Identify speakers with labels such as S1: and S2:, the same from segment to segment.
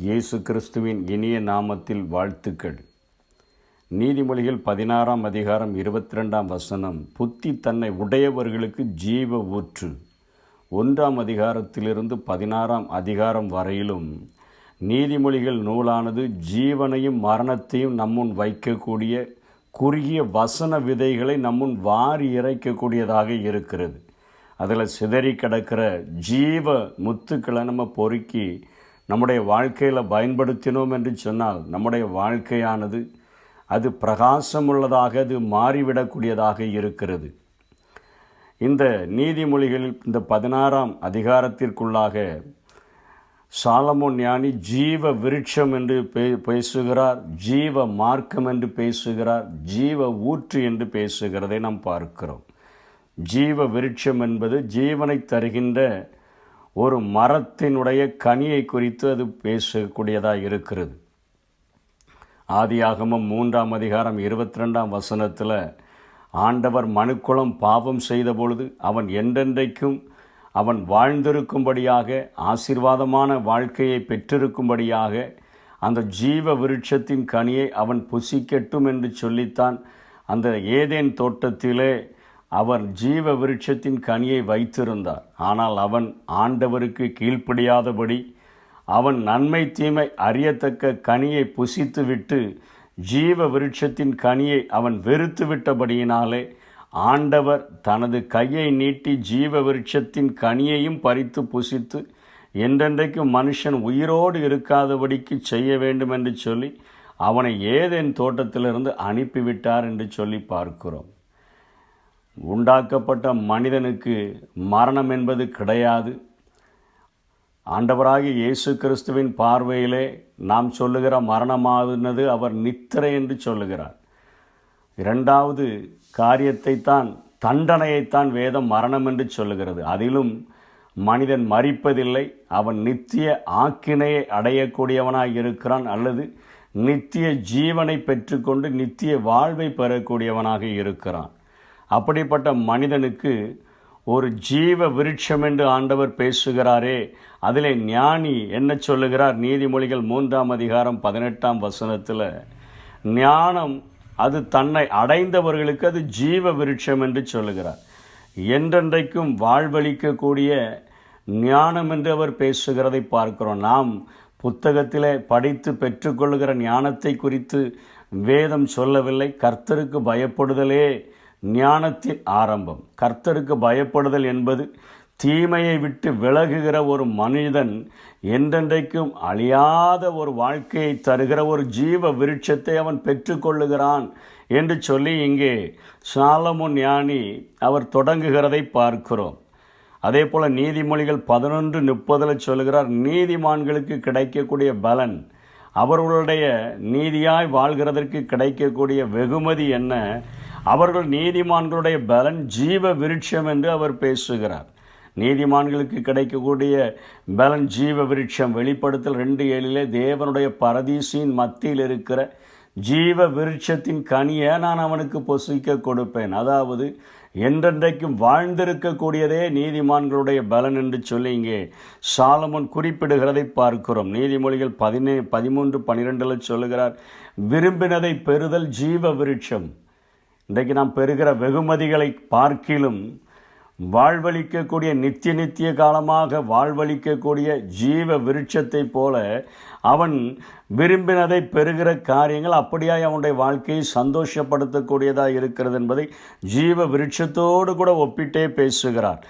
S1: இயேசு கிறிஸ்துவின் இனிய நாமத்தில் வாழ்த்துக்கள். நீதிமொழிகள் 16ஆம் அதிகாரம் 22ஆம் வசனம், புத்தி தன்னை உடையவர்களுக்கு ஜீவ ஊற்று. 1ஆம் அதிகாரத்திலிருந்து 16ஆம் அதிகாரம் வரையிலும் நீதிமொழிகள் நூலானது ஜீவனையும் மரணத்தையும் நம்முன் வைக்கக்கூடிய குறுகிய வசன விதைகளை நம்முன் வாரி இறைக்கக்கூடியதாக இருக்கிறது. அதில் சிதறி கிடக்கிற ஜீவ முத்துக்களை நம்ம பொறுக்கி நம்முடைய வாழ்க்கையில் பயன்படுத்தினோம் என்று சொன்னால் நம்முடைய வாழ்க்கையானது அது பிரகாசமுள்ளதாக, அது மாறிவிடக்கூடியதாக இருக்கிறது. இந்த நீதிமொழிகளில் இந்த 16ஆம் அதிகாரத்திற்குள்ளாக சாலமோன் ஞானி ஜீவ விருட்சம் என்று பேசுகிறார், ஜீவ மார்க்கம் என்று பேசுகிறார், ஜீவ ஊற்று என்று பேசுகிறதை நாம் பார்க்கிறோம். ஜீவ விருட்சம் என்பது ஜீவனை தருகின்ற ஒரு மரத்தினுடைய கனியை குறித்து அது பேசக்கூடியதாக இருக்கிறது. ஆதியாகமம் 3ஆம் அதிகாரம் 22ஆம் வசனத்தில் ஆண்டவர் மனுக்குலம் பாவம் செய்த பொழுது அவன் என்றென்றைக்கும் அவன் வாழ்ந்திருக்கும்படியாக, ஆசீர்வாதமான வாழ்க்கையை பெற்றிருக்கும்படியாக அந்த ஜீவ விருட்சத்தின் கனியை அவன் புசிக்கட்டும் என்று சொல்லித்தான் அந்த ஏதேன் தோட்டத்திலே அவர் ஜீவ விருட்சத்தின் கனியை வைத்திருந்தார். ஆனால் அவன் ஆண்டவருக்கு கீழ்ப்படியாதபடி அவன் நன்மை தீமை அறியத்தக்க கனியை புசித்துவிட்டு ஜீவ விருட்சத்தின் கனியை அவன் வெறுத்து விட்டபடியினாலே ஆண்டவர் தனது கையை நீட்டி ஜீவ விருட்சத்தின் கனியையும் பறித்து புசித்து என்றென்றைக்கும் மனுஷன் உயிரோடு இருக்காதபடிக்கு செய்ய வேண்டும் என்று சொல்லி அவனை ஏதேன் தோட்டத்திலிருந்து அனுப்பிவிட்டார் என்று சொல்லி பார்க்கிறோம். உண்டாக்கப்பட்ட மனிதனுக்கு மரணம் என்பது கிடையாது. ஆண்டவராகிய இயேசு கிறிஸ்துவின் பார்வையிலே நாம் சொல்லுகிற மரணமானது அவர் நித்திரை என்று சொல்லுகிறார். இரண்டாவது காரியத்தைத்தான், தண்டனையைத்தான் வேதம் மரணம் என்று சொல்லுகிறது. அதிலும் மனிதன் மரிப்பதில்லை, அவன் நித்திய ஆக்கினையை அடையக்கூடியவனாய் இருக்கிறான், அல்லது நித்திய ஜீவனை பெற்றுக்கொண்டு நித்திய வாழ்வை பெறக்கூடியவனாக இருக்கிறான். அப்படிப்பட்ட மனிதனுக்கு ஒரு ஜீவ விருட்சம் என்று ஆண்டவர் பேசுகிறாரே, அதிலே ஞானி என்ன சொல்லுகிறார்? நீதிமொழிகள் 3ஆம் அதிகாரம் 18ஆம் வசனத்தில், ஞானம் அது தன்னை அடைந்தவர்களுக்கு அது ஜீவ விருட்சம் என்று சொல்லுகிறார். என்றென்றைக்கும் வாழ்வளிக்கக்கூடிய ஞானம் என்று அவர் பேசுகிறதை பார்க்கிறோம். நாம் புத்தகத்திலே படித்து பெற்றுக்கொள்ளுகிற ஞானத்தை குறித்து வேதம் சொல்லவில்லை. கர்த்தருக்கு பயப்படுதலே ஞானத்தின் ஆரம்பம். கர்த்தருக்கு பயப்படுதல் என்பது தீமையை விட்டு விலகுகிற ஒரு மனிதன் என்றென்றைக்கும் அழியாத ஒரு வாழ்க்கையை தருகிற ஒரு ஜீவ விருட்சத்தை அவன் பெற்றுக்கொள்ளுகிறான் என்று சொல்லி இங்கே சாலமோன் ஞானி அவர் தொடங்குகிறதை பார்க்கிறோம். அதே போல் நீதிமொழிகள் 11:30 சொல்லுகிறார், நீதிமான்களுக்கு கிடைக்கக்கூடிய பலன், அவர்களுடைய நீதியாய் வாழ்கிறதற்கு கிடைக்கக்கூடிய வெகுமதி என்ன? அவர்கள் நீதிமான்களுடைய பலன் ஜீவ விருட்சம் என்று அவர் பேசுகிறார். நீதிமான்களுக்கு கிடைக்கக்கூடிய பலன் ஜீவ விருட்சம். வெளிப்படுத்தல் 2:7 தேவனுடைய பரதீசின் மத்தியில் இருக்கிற ஜீவ விருட்சத்தின் கனியை நான் அவனுக்கு புசிக்க கொடுப்பேன். அதாவது என்றென்றைக்கும் வாழ்ந்திருக்கக்கூடியதே நீதிமான்களுடைய பலன் என்று சொல்லி இங்கே சாலமோன் குறிப்பிடுகிறதை பார்க்கிறோம். நீதிமொழிகள் 13:12 சொல்லுகிறார், விரும்பினதை பெறுதல் ஜீவ விருட்சம். இன்றைக்கு நாம் பெறுகிற வெகுமதிகளை பார்க்கிலும் வாழ்வளிக்கக்கூடிய நித்திய காலமாக வாழ்வளிக்கக்கூடிய ஜீவ விருட்சத்தை போல அவன் விரும்பினதை பெறுகிற காரியங்கள் அப்படியாய் அவனுடைய வாழ்க்கையை சந்தோஷப்படுத்தக்கூடியதாக இருக்கிறது என்பதை ஜீவ விருட்சத்தோடு கூட ஒப்பிட்டே பேசுகிறார்.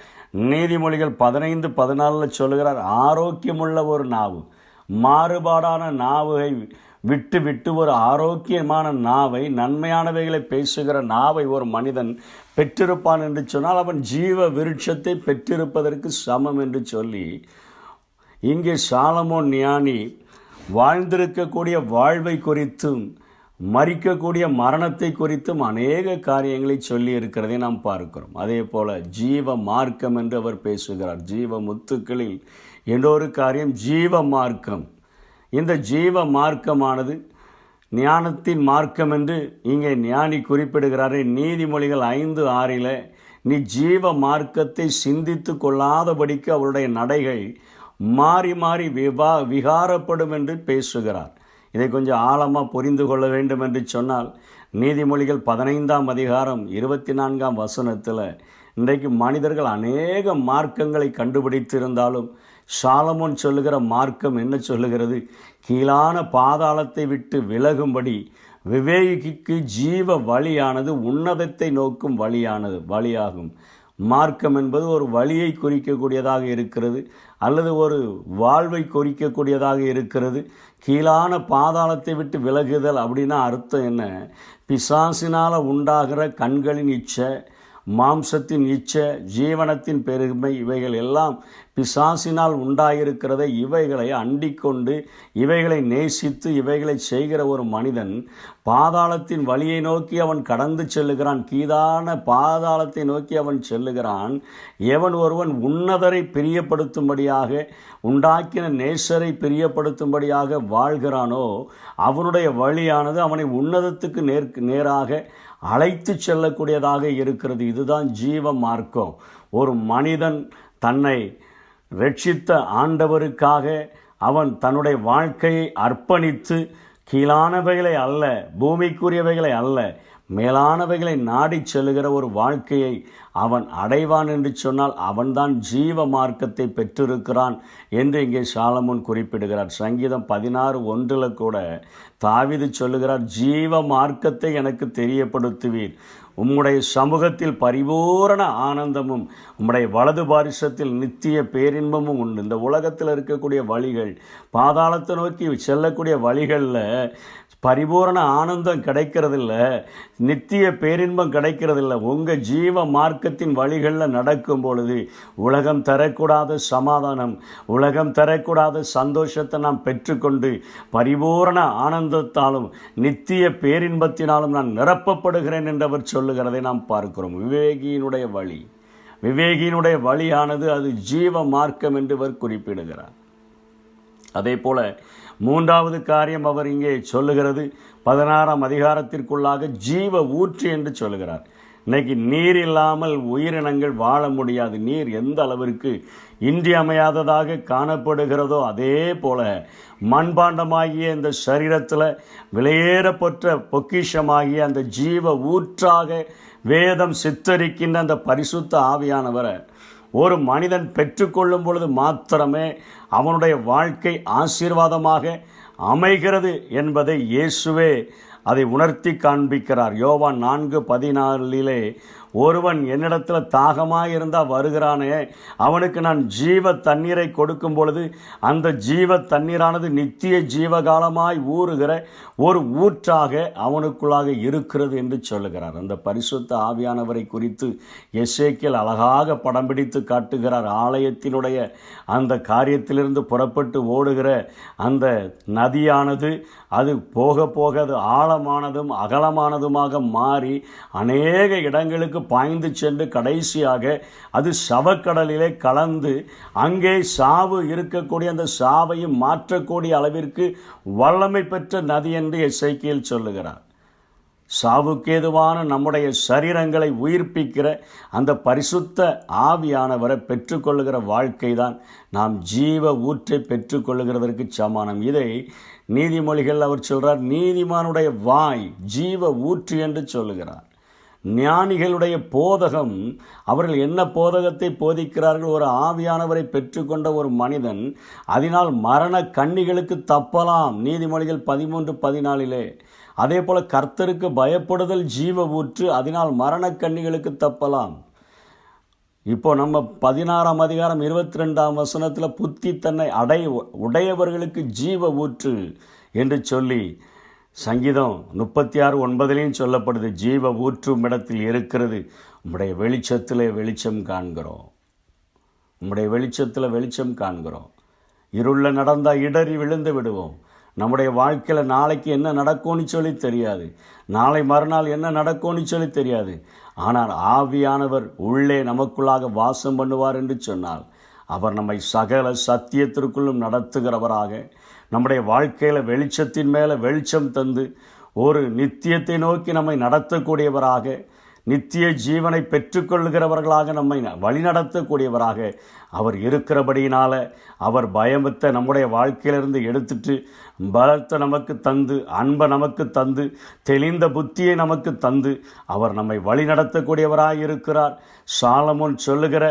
S1: நீதிமொழிகள் 15:14 சொல்லுகிறார், ஆரோக்கியமுள்ள ஒரு நாவு, மாறுபாடான நாவை விட்டு ஒரு ஆரோக்கியமான நாவை, நன்மையானவைகளை பேசுகிற நாவை ஒரு மனிதன் பெற்றிருப்பான் என்று சொன்னால் அவன் ஜீவ விருட்சத்தை பெற்றிருப்பதற்கு சமம் என்று சொல்லி இங்கே சாலமோன் ஞானி வாழ்ந்திருக்கக்கூடிய வாழ்வை குறித்தும் மரிக்கக்கூடிய மரணத்தை குறித்தும் அநேக காரியங்களை சொல்லி இருக்கிறதை நாம் பார்க்கிறோம். அதே போல ஜீவ மார்க்கம் என்று அவர் பேசுகிறார். ஜீவ முத்துக்களில் இன்னொரு காரியம் ஜீவ மார்க்கம். இந்த ஜீவ மார்க்கமானது ஞானத்தின் மார்க்கம் என்று இங்கே ஞானி குறிப்பிடுகிறாரே. நீதிமொழிகள் 5:6 நீ ஜீவ மார்க்கத்தை சிந்தித்து கொள்ளாதபடிக்கு அவருடைய நடைகள் மாறி மாறி விகாரப்படும் என்று பேசுகிறார். இதை கொஞ்சம் ஆழமாக புரிந்து கொள்ள வேண்டும் என்று சொன்னால், நீதிமொழிகள் 15ஆம் அதிகாரம் 24ஆம் வசனத்தில் இன்றைக்கு மனிதர்கள் அநேக மார்க்கங்களை கண்டுபிடித்திருந்தாலும் சாலமோன் சொல்லுகிற மார்க்கம் என்ன சொல்லுகிறது? கீழான பாதாளத்தை விட்டு விலகும்படி விவேகிக்கு ஜீவ வழியானது உன்னதத்தை நோக்கும் வழியாகும். மார்க்கம் என்பது ஒரு வழியை குறிக்கக்கூடியதாக இருக்கிறது, அல்லது ஒரு வாழ்வை குறிக்கக்கூடியதாக இருக்கிறது. கீழான பாதாளத்தை விட்டு விலகுதல் அப்படின்னா அர்த்தம் என்ன? பிசாசினால் உண்டாகிற கண்களின் இச்சை, மாம்சத்தின் இச்சை, ஜீவனத்தின் பெருமை, இவைகள் எல்லாம் பிசாசினால் உண்டாயிருக்கிறதை இவைகளை அண்டிக்கொண்டு இவைகளை நேசித்து இவைகளை செய்கிற ஒரு மனிதன் பாதாளத்தின் வழியை நோக்கி அவன் கடந்து செல்லுகிறான். கீதான பாதாளத்தை நோக்கி அவன் செல்லுகிறான். எவன் ஒருவன் உன்னதரை பிரியப்படுத்தும்படியாக, உண்டாக்கின நேசரை பிரியப்படுத்தும்படியாக வாழ்கிறானோ அவனுடைய வழியானது அவனை உன்னதத்துக்கு நேராக அழைத்து செல்லக்கூடியதாக இருக்கிறது. இதுதான் ஜீவ மார்க்கம். ஒரு மனிதன் தன்னை ரட்சித்த ஆண்டவருக்காக அவன் தன்னுடைய வாழ்க்கையை அர்ப்பணித்து கீழானவைகளை அல்ல, பூமிக்குரியவைகளை அல்ல, மேலானவைகளை நாடி செல்லுகிற ஒரு வாழ்க்கையை அவன் அடைவான் என்று சொன்னால் அவன்தான் ஜீவ மார்க்கத்தை பெற்றிருக்கிறான் என்று இங்கே சாலமோன் குறிப்பிடுகிறார். சங்கீதம் 16:1 கூட தாவீது சொல்லுகிறார், ஜீவ மார்க்கத்தை எனக்கு தெரியப்படுத்துவீர், உம்முடைய சமூகத்தில் பரிபூரண ஆனந்தமும் உம்முடைய வலது பாரிசத்தில் நித்திய பேரின்பமும் உண்டு. இந்த உலகத்தில் இருக்கக்கூடிய வழிகள், பாதாளத்தை நோக்கி செல்லக்கூடிய வழிகளில் பரிபூரண ஆனந்தம் கிடைக்கிறதில்ல, நித்திய பேரின்பம் கிடைக்கிறதில்ல. உங்கள் ஜீவ மார்க்கத்தின் வழிகளில் நடக்கும் பொழுது உலகம் தரக்கூடாத சமாதானம், உலகம் தரக்கூடாத சந்தோஷத்தை நாம் பெற்றுக்கொண்டு பரிபூரண ஆனந்தத்தாலும் நித்திய பேரின்பத்தினாலும் நான் நிரப்பப்படுகிறேன் என்றவர் சொல்லுகிறதை நாம் பார்க்கிறோம். விவேகியினுடைய வழியானது அது ஜீவ மார்க்கம் என்று அவர் குறிப்பிடுகிறார். அதே போல 3வது காரியம் அவர் இங்கே சொல்லுகிறது, 16ஆம் அதிகாரத்திற்குள்ளாக ஜீவ ஊற்று என்று சொல்லுகிறார். இன்னைக்கு நீர் இல்லாமல் உயிரினங்கள் வாழ முடியாது. நீர் எந்த அளவிற்கு இன்றியமையாததாக காணப்படுகிறதோ அதே போல மண்பாண்டமாகிய இந்த சரீரத்தில் விலையேறப்பட்ட பொக்கிஷமாகிய அந்த ஜீவ ஊற்றாக வேதம் சித்தரிக்கின்ற அந்த பரிசுத்த ஆவியானவரை ஒரு மனிதன் பெற்றுக்கொள்ளும் பொழுது மாத்திரமே அவனுடைய வாழ்க்கை ஆசீர்வாதமாக அமைகிறது என்பதை இயேசுவே அதை உணர்த்தி காண்பிக்கிறார். யோவான் 4:14 ஒருவன் என்னிடத்தில் தாகமாக இருந்தால் வருகிறானே, அவனுக்கு நான் ஜீவ தண்ணீரை கொடுக்கும் பொழுது அந்த ஜீவ தண்ணீரானது நித்திய ஜீவகாலமாய் ஊறுகிற ஒரு ஊற்றாக அவனுக்குள்ளாக இருக்கிறது என்று சொல்லுகிறார். அந்த பரிசுத்த ஆவியானவரை குறித்து எசேக்கியேல் அழகாக படம் பிடித்து காட்டுகிறார். ஆலயத்தினுடைய அந்த காரியத்திலிருந்து புறப்பட்டு ஓடுகிற அந்த நதியானது அது போக போக அது ஆழமானதும் அகலமானதுமாக மாறி அநேக இடங்களுக்கு பாய்ந்து சென்று கடைசியாக அது சவக்கடலிலே கலந்து அங்கே சாவு இருக்கக்கூடிய அந்த சாவையும் மாற்றக்கூடிய அளவிற்கு வல்லமை பெற்ற நதி என்று எசேக்கியேல் சொல்லுகிறார். சாவுக்கேதுவான நம்முடைய சரீரங்களை உயிர்ப்பிக்கிற அந்த பரிசுத்த ஆவியானவரை பெற்றுக்கொள்ளுகிற வாழ்க்கை தான் நாம் ஜீவ ஊற்றை பெற்றுக்கொள்ளுகிறதற்கு சமானம். இதை நீதிமொழிகள் அவர் சொல்கிறார், நீதிமானுடைய வாய் ஜீவ ஊற்று என்று சொல்லுகிறார். ஞானிகளுடைய போதகம், அவர்கள் என்ன போதகத்தை போதிக்கிறார்கள்? ஒரு ஆவியானவரை பெற்றுக்கொண்ட ஒரு மனிதன் அதனால் மரண கண்ணிகளுக்கு தப்பலாம். நீதிமொழிகள் 13:14. அதே போல கர்த்தருக்கு பயப்படுதல் ஜீவ ஊற்று, அதனால் மரண கண்ணிகளுக்கு தப்பலாம். இப்போ நம்ம 16ஆம் அதிகாரம் 22ஆம் வசனத்தில் புத்தி தன்னை உடையவர்களுக்கு ஜீவ ஊற்று என்று சொல்லி சங்கீதம் 36:9 சொல்லப்படுது, ஜீவ ஊற்றும் இடத்தில் இருக்கிறது, உம்முடைய வெளிச்சத்தில் வெளிச்சம் காண்கிறோம், உம்முடைய வெளிச்சத்தில் வெளிச்சம் காண்கிறோம். இருள நடந்தால் இடறி விழுந்து விடுவோம். நம்முடைய வாழ்க்கையில் நாளைக்கு என்ன நடக்கும்னு சொல்லி தெரியாது, நாளை மறுநாள் என்ன நடக்கும்னு சொல்லி தெரியாது. ஆனால் ஆவியானவர் உள்ளே நமக்குள்ளாக வாசம் பண்ணுவார் என்று சொன்னால் அவர் நம்மை சகல சத்தியத்திற்குள்ளும் நடத்துகிறவராக, நம்முடைய வாழ்க்கையில் வெளிச்சத்தின் மேலே வெளிச்சம் தந்து ஒரு நித்தியத்தை நோக்கி நம்மை நடத்தக்கூடியவராக, நித்திய ஜீவனை பெற்றுக்கொள்கிறவர்களாக நம்மை வழிநடத்தக்கூடியவராக அவர் இருக்கிறபடியினால அவர் பயமத்தை நம்முடைய வாழ்க்கையிலிருந்து எடுத்துட்டு பலத்தை நமக்கு தந்து, அன்பை நமக்கு தந்து, தெளிந்த புத்தியை நமக்கு தந்து அவர் நம்மை வழிநடத்தக்கூடியவராக இருக்கிறார். சாலமோன் சொல்லுகிற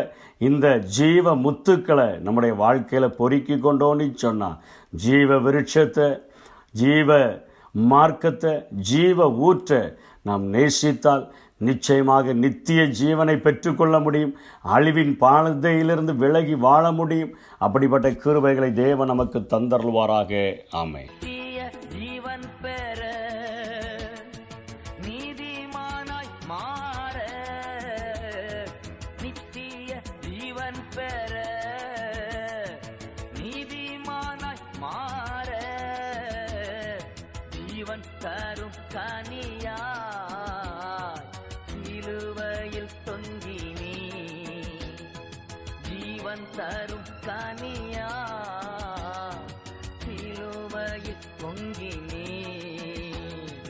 S1: இந்த ஜீவ முத்துக்களை நம்முடைய வாழ்க்கையில் பொறுக்கி கொண்டோன்னு சொன்னான். ஜீவ விருட்சத்தை, ஜீவ மார்க்கத்தை, ஜீவ ஊற்றை நாம் நேசித்தால் நிச்சயமாக நித்திய ஜீவனை பெற்றுக்கொள்ள முடியும். அழிவின் பாதையிலிருந்து விலகி வாழ முடியும். அப்படிப்பட்ட கிருபைகளை தேவன் நமக்கு தந்தருள்வாராக. ஆமென்.
S2: ஜீவன் பெற நீதிமானாய் மாற, நித்திய ஜீவன் பெற நீதிமானாய் மாற, ஜீவன் தரும் கனியா சிலுவையில் தொங்கினீ, ஜீவன் தரும் கனியா சிலுவையில் தொங்கினீ.